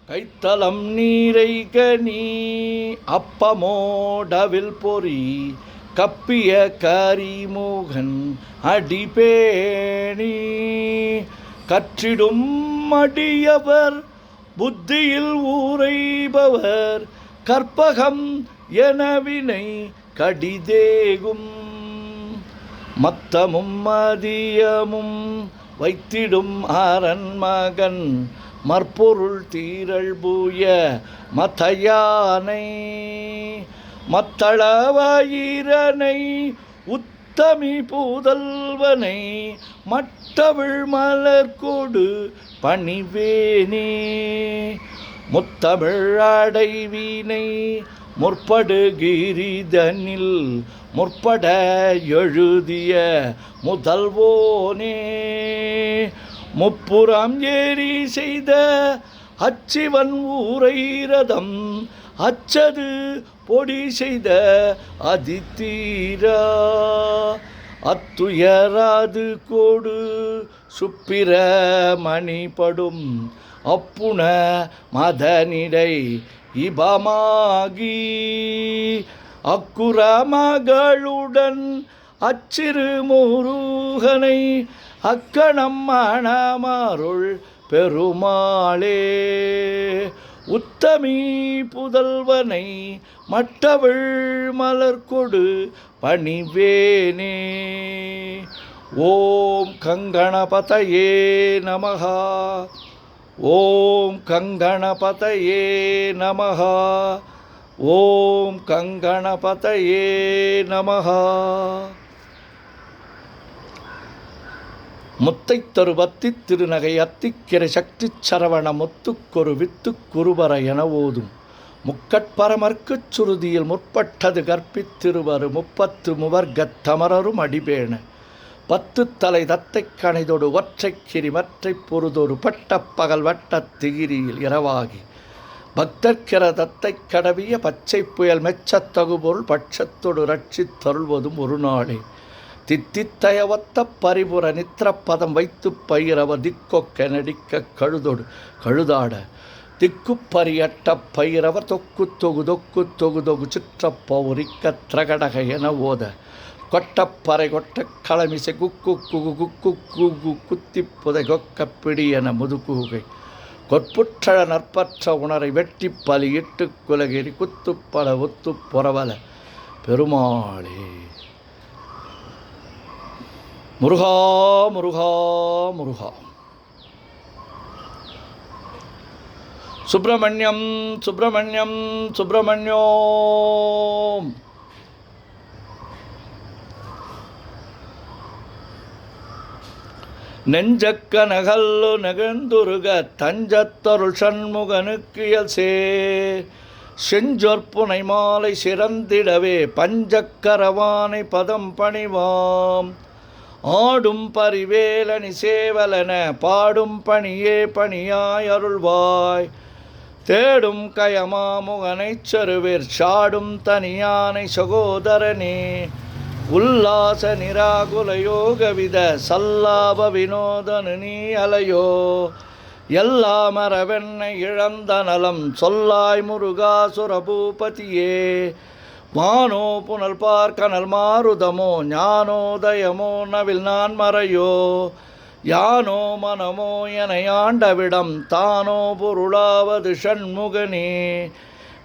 கைத்தலம் நீரை கனி அப்பமோடவில் பொறி கப்பிய கரிமுகன் அடிபேணி கற்றிடும் அடியவர் புத்தியில் ஊரைபவர் கற்பகம் எனவினை கடிதேகும் மத்தமும் மதியமும் வைத்திடும் அரண்மகன் மற்பொருள் தீரள் பூய மத்தையானை மத்தளவாயிரனை உத்தமி பூதல்வனை மட்டவிழ் மலர்கொடு பணிவேனே முத்தமிழ் அடைவினை முற்படுகிரிதனில் முற்பட எழுதிய முதல்வோனே முப்புறம் ஏறி செய்த அச்சிவன் ஊரை ரதம் அச்சது பொடி செய்த அதித்தீரா அத்துயராது கோடு சுப்பிர மணிப்படும் அப்புண மதனிடை இபமாகி அக்குற மகளுடன் அச்சிறு முருகனை அக்கணம் மணமாருள் பெருமாளே உத்தமி புதல்வனை மட்டவிழ் மலர்கொடு பணிவேனே. ஓம் கங்கணபதயே நமஹ. ஓம் கங்கணபதயே நமஹ. ஓம் கங்கணபதயே நமஹ. முத்தை தருவத்தி திருநகை அத்திக்கிரை சக்தி சரவண முத்துக்கொரு வித்து குருபர என ஓதும் முக்கட்பரமர்க்குச் சுருதியில் முற்பட்டது கற்பித்திருவரு 30 முவர்கத் தமரரும் அடிபேண 10 தலை தத்தைக் கணைதொடு ஒற்றைக்கிரி மற்றைப் பொருதொரு பட்டப்பகல் வட்டத் திகிரியில் இரவாகி பக்தர்க்கிற தத்தைக் கடவிய பச்சை புயல் மெச்சத் தகுபொருள் பட்சத்தொடு ரட்சித் தருள்வதும் ஒரு நாளே. தித்தித்தயவத்த பரிபுர நித்திரப்பதம் வைத்து பயிரவ திக்கொக்க நடிக்க கழுதொடு கழுதாட திக்குப்பரியட்ட பயிரவ தொக்கு தொகு தொக்கு தொகு தொகு சிற்றப்பௌரிக்க திரகடக என ஓத கொட்டப்பறை கொட்ட களமிசை குக்கு குகு குக்கு குகு குத்தி புதை கொக்க பிடி என முதுகுகை கொற்புற்ற நற்பற்ற உணரை வெட்டி பலியிட்டு குலகிரி குத்துப்பட ஒத்து பொறவல பெருமாளே. முருகா முருகா முருகா. சுப்பிரமணியம் சுப்பிரமணியம் சுப்பிரமணியோம். நெஞ்சக்க நகல்லு நெகந்துருக தஞ்சத்தருள் சண்முகனுக்கியல் செஞ்சொற்புனை மாலை சிறந்திடவே பஞ்சக்கரவானை பதம் பணிவாம் ஆடும் பரிவேலனி சேவலன பாடும் பணியே பணியாய் அருள்வாய் தேடும் கயமாமுகனைச் செருவேர் சாடும் தனியானை சகோதரனே உல்லாச நிராகுல யோகவித சல்லாப வினோதனு நீ அலையோ எல்லாமரவென்னை இழந்த நலம் சொல்லாய் முருகாசுரபூபதியே வானோ புனல் பார்க்கனல் மாருதமோ ஞானோதயமோ நவில் நான் மறையோ யானோ மனமோ என ஆண்டவிடம் தானோ பொருளாவது ஷண்முகனே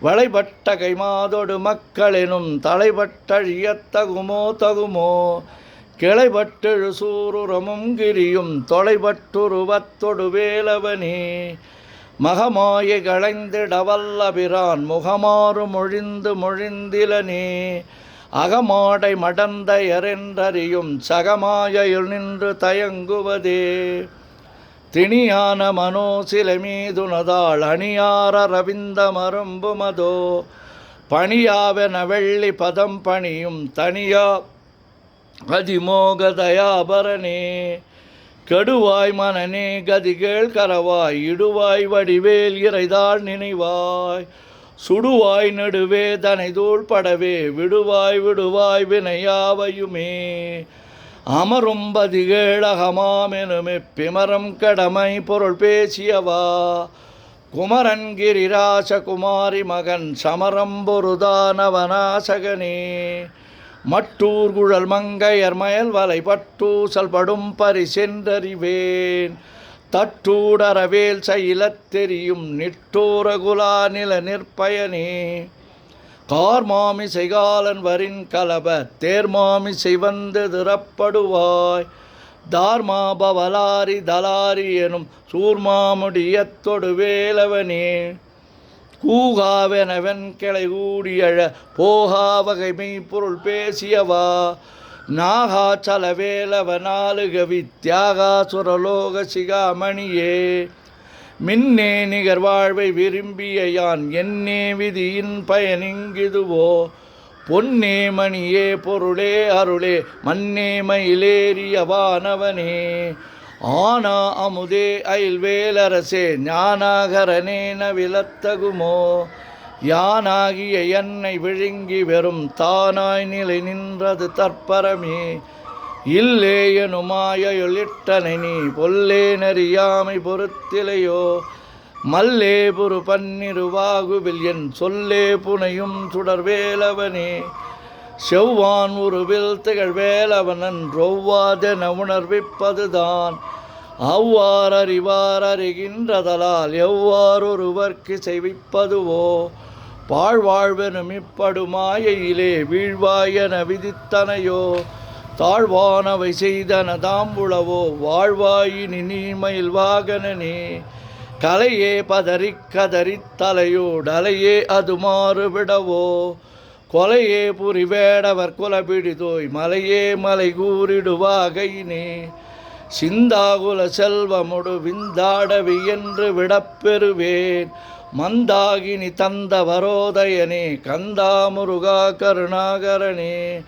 வளைபட்ட கைமாதொடு மக்களெனும் தலைபட்டழியத்தகுமோ தகுமோ கிளைபட்டெழு சூருரமும் கிரியும் தொலைபட்டுருவத்தொடு வேலவனே மகமாயை களைந்திடவல்லபிரான் முகமாறு மொழிந்து மொழிந்திலனே அகமாடை மடந்தையரென்றறியும் சகமாயில் நின்று தயங்குவதே திணியான மனோசிலை மீதுனதாள் அணியார ரவிந்த மரும்புமதோ பணியாவென வெள்ளி பதம் பணியும் தனியா அதிமோக தயாபரனே கெடுவாய் மனநே கதிகேள் கரவாய் இடுவாய் வடிவேல் இறைதாள் நினைவாய் சுடுவாய் நெடுவே தனை தூள்படவே விடுவாய் விடுவாய் வினையாவையுமே அமரும் பதிகேளகமாமெனுமே பிமரம் கடமை பொருள் பேசியவா குமரன் கிரிராசகுமாரி மகன் சமரம்பொருதானவனாசகனே மட்டூர்குழல் மங்கையர் மயல் வலை பட்டூசல் படும் பரிசென்றறிவேன் தட்டூடரவேல் சைலத் தெரியும் நிட்டூரகுலா நில நிற்பயனே கார்மாமி செய்காலன் வரின் கலப தேர்மாமி செய்வந்து திறப்படுவாய் தார்மாபவலாரி தலாரி எனும் சூர்மாமுடியத்தொடு வேலவனே கூகாவெனவென் கிளை கூடியழ போகா வகை மெய்ப்பொருள் பேசியவா நாகாச்சல வேலவ நாலுகவி தியாகாசுரலோக சிகாமணியே மின்னே நிகர் வாழ்வை விரும்பிய யான் என்னே விதியின் பயனிங்கிதுவோ பொன்னே மணியே பொருளே அருளே மன்னே மயிலேறிய வானவனே ஆனா அமுதே அயில்வேலரசே ஞானாகரனே நவிலத்தகுமோ யானாகிய என்னை விழுங்கி வெறும் தானாய் நிலை நின்றது தற்பரமே இல்லே எனுமாயொலிட்டனை நீ பொல்லே நறியாமை பொறுத்திலையோ மல்லே புரு பன்னிருவாகுவில் என் சொல்லே புனையும் சுடர்வேலவனே செவ்வான் உருவில் திகழ்வேலவனன் ரொவ்வாதென உணர்விப்பதுதான் அவ்வாறு அறிவார் அறிகின்றதலால் எவ்வாறொருவர்க்கு செய்விப்பதுவோ பாழ்வாழ்வெனும் இப்படுமாயிலே வீழ்வாயென விதித்தனையோ தாழ்வானவை செய்தன தாம்புளவோ வாழ்வாயினி நீமயில் வாகனனே கலையே பதறிக் கதறித் தலையோடலையே அது மாறுவிடவோ கொலையே புரிவேடவர் குலபிடிதோய் மலையே மலை கூறிடுவாகையினே சிந்தாகுல செல்வமுடு விந்தாடவி என்று விடப்பெறுவேன் மந்தாகினி தந்த வரோதயனே கந்தாமுருகா கருணாகரனே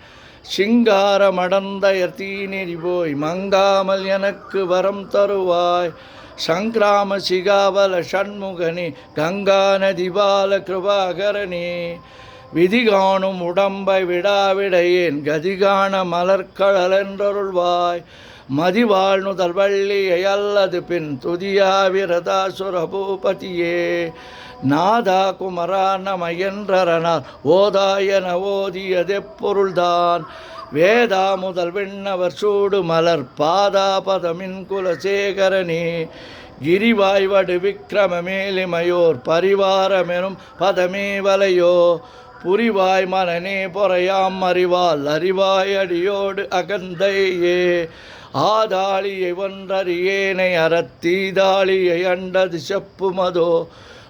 சிங்காரமடந்தயர் தீநெறி போய் மங்காமல் எனக்கு வரம் தருவாய் சங்கிராம சிகாவல ஷண்முகனே கங்கா நதி பால கிருபாகரனே விதிகாணும் உடம்பை விடாவிடையேன் கதிகான மலர்கழலென்றருள்வாய் மதிவாழ் நுதல் வள்ளியை அல்லது பின் துதியாவிரதாசுர பூபதியே நாதா குமரா நம என்றரனார் ஓதாயன ஓதியதெப்பொருள்தான் வேதா முதல் விண்ணவர் சூடு மலர் பாதா பதமின் குலசேகரனே கிரிவாய்வடு விக்கிரம மேலிமையோர் பரிவாரமெனும் பதமே வலையோ புரிவாய் மனநே பொறையாம் அறிவால் அறிவாய் அடியோடு அகந்தையே ஆதாளியை ஒன்றறியேனை அறத்தீதாளியை அண்டது செப்புமதோ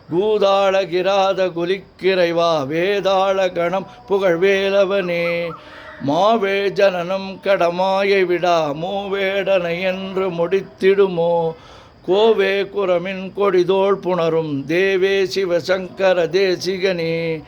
கூதாள கிராத குலிக்கிறைவா வேதாள கணம் புகழ்வேலவனே மாவே ஜனனம் கடமாயை விடா மூவேடனை என்று முடித்திடுமோ கோவே குரமின் கொடிதோள் புணரும் தேவே சிவசங்கர தேசிகனே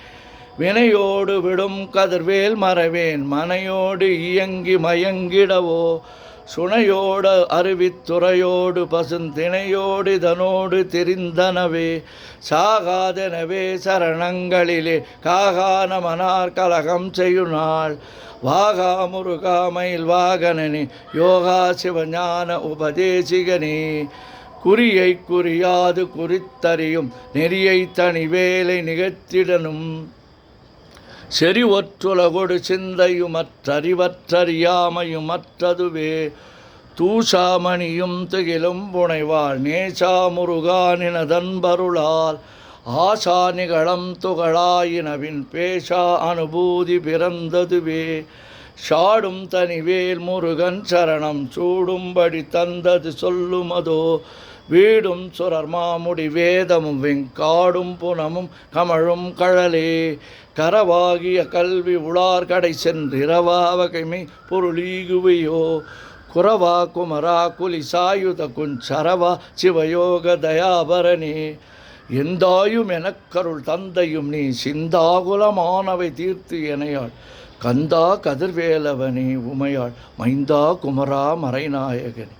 வினையோடு விடும் கதிர்வேல் மறவேன் மனையோடு இயங்கி மயங்கிடவோ சுனையோடு அருவித்துறையோடு பசுந்திணையோடு இதனோடு தெரிந்தனவே சாகாதெனவே சரணங்களிலே காகான மனார் கலகம் செய்யுநாள் வாகா முருகா மயில் வாகனனே யோகா சிவஞான உபதேசிகனே குறியை குறியாது குறித்தறியும் நெறியை தனிவேலை நிகழ்த்திடனும் செறி ஒற்றுலகொடு சிந்தையுமற்றறிவற்றறியாமையுமற்றதுவே தூஷாமணியும் திகிலும் புனைவாள் நேசா முருகானினதன்பருளால் ஆசா நிகழம் துகளாயினவின் பேஷா அனுபூதி பிறந்ததுவே ஷாடும் தனிவேல் முருகன் சரணம் சூடும்படி தந்தது சொல்லுமதோ வீடும் சுரர்மாமுடி வேதமும் வெங்காடும் புனமும் கமழும் கழலே கரவாகிய கல்வி உளார் கடை சென்றிரவா வகைமை பொருளீகுவையோ குரவா குமரா குலி சாயுத குஞ்சரவா சிவயோக தயாபரனே எந்தாயும் எனக்கருள் தந்தையும் நீ சிந்தாகுலமானவை தீர்த்து எனையாள் கந்தா கதிர்வேலவனே உமையாள் மைந்தா குமரா மறைநாயகனே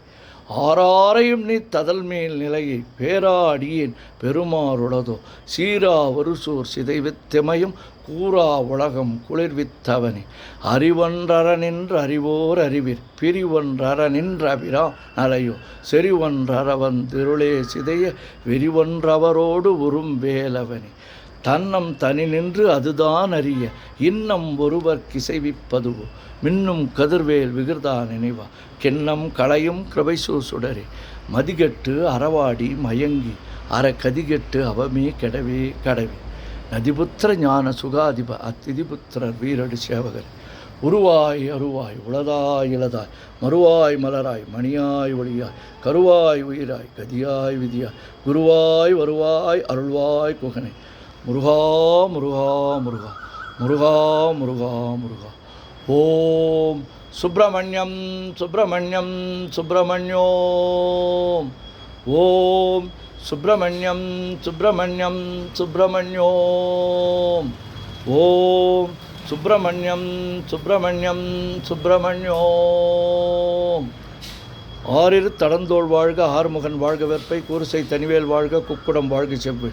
ஆறாரையும் நீ ததல் மேல் நிலையை பேராடியேன் பெருமாறுளதோ சீரா வருசோர் சிதைவித்தெமையும் கூறா உலகம் குளிர்வித்தவனே அறிவொன்றற நின்று அறிவோர் அறிவிற் பிரிவொன்றற நின்ற அபிரா நலையோ செறிவொன்றறவன் திருளே சிதைய வெறிவொன்றவரோடு உறும் வேலவனே தன்னம் தனி நின்று அதுதான் அறிய இன்னம் ஒருவர் கிசைவிப்பதுவோ மின்னும் கதிர்வேல் விகிர்தா நினைவா கென்னம் களையும் கிருபைசூ சுடரே மதிகெட்டு அறவாடி மயங்கி கதிகெட்டு அவமே கெடவே கடவே நதிபுத்திர ஞான சுகாதிப அத்திதிபுத்திரர் வீரடு சேவகர் உருவாய் அருவாய் உளதாய் இளதாய் மறுவாய் மலராய் மணியாய் ஒளியாய் கருவாய் உயிராய் கதியாய் விதியாய் குருவாய் வருவாய் அருள்வாய் குகனை முருகா முருகா முருகா முருகா முருகா முருகா ஓம் சுப்பிரமணியம் சுப்பிரமணியம் சுப்பிரமணியோம் ஓம் சுப்பிரமணியம் சுப்பிரமணியம் சுப்பிரமணியோம் ஓம் சுப்பிரமணியம் சுப்பிரமணியம் சுப்பிரமணியோம் ஆறிரு தடந்தோள் வாழ்க ஆறுமுகன் வாழ்க வெற்பை கூறுசை தனிவேல் வாழ்க குக்குடம் வாழ்க செவ்வு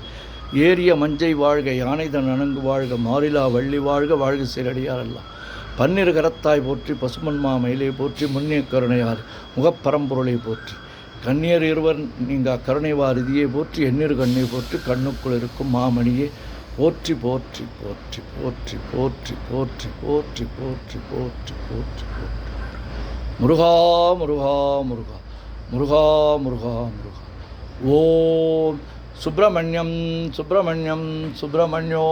ஏரிய மஞ்சை வாழ்க யானைதன் அணங்கு வாழ்க மாறிலா வள்ளி வாழ்க வாழ்க சீரடியாரெல்லாம் பன்னிரு கரத்தாய் போற்றி பசுமன்மா மயிலை போற்றி முன்னிய கருணையார் முகப்பரம்பொருளை போற்றி கண்ணியர் இருவர் நீங்கா கருணைவாரிதியை போற்றி எண்ணீர் கண்ணை போற்றி கண்ணுக்குள் இருக்கும் மாமணியே போற்றி போற்றி போற்றி போற்றி போற்றி போற்றி போற்றி போற்றி போற்றி போற்றி போற்றி முருகா முருகா முருகா முருகா முருகா முருகா ஓம் சுப்பிரமணியம் சுப்பிரமணியம் சுப்பிரமணியோம்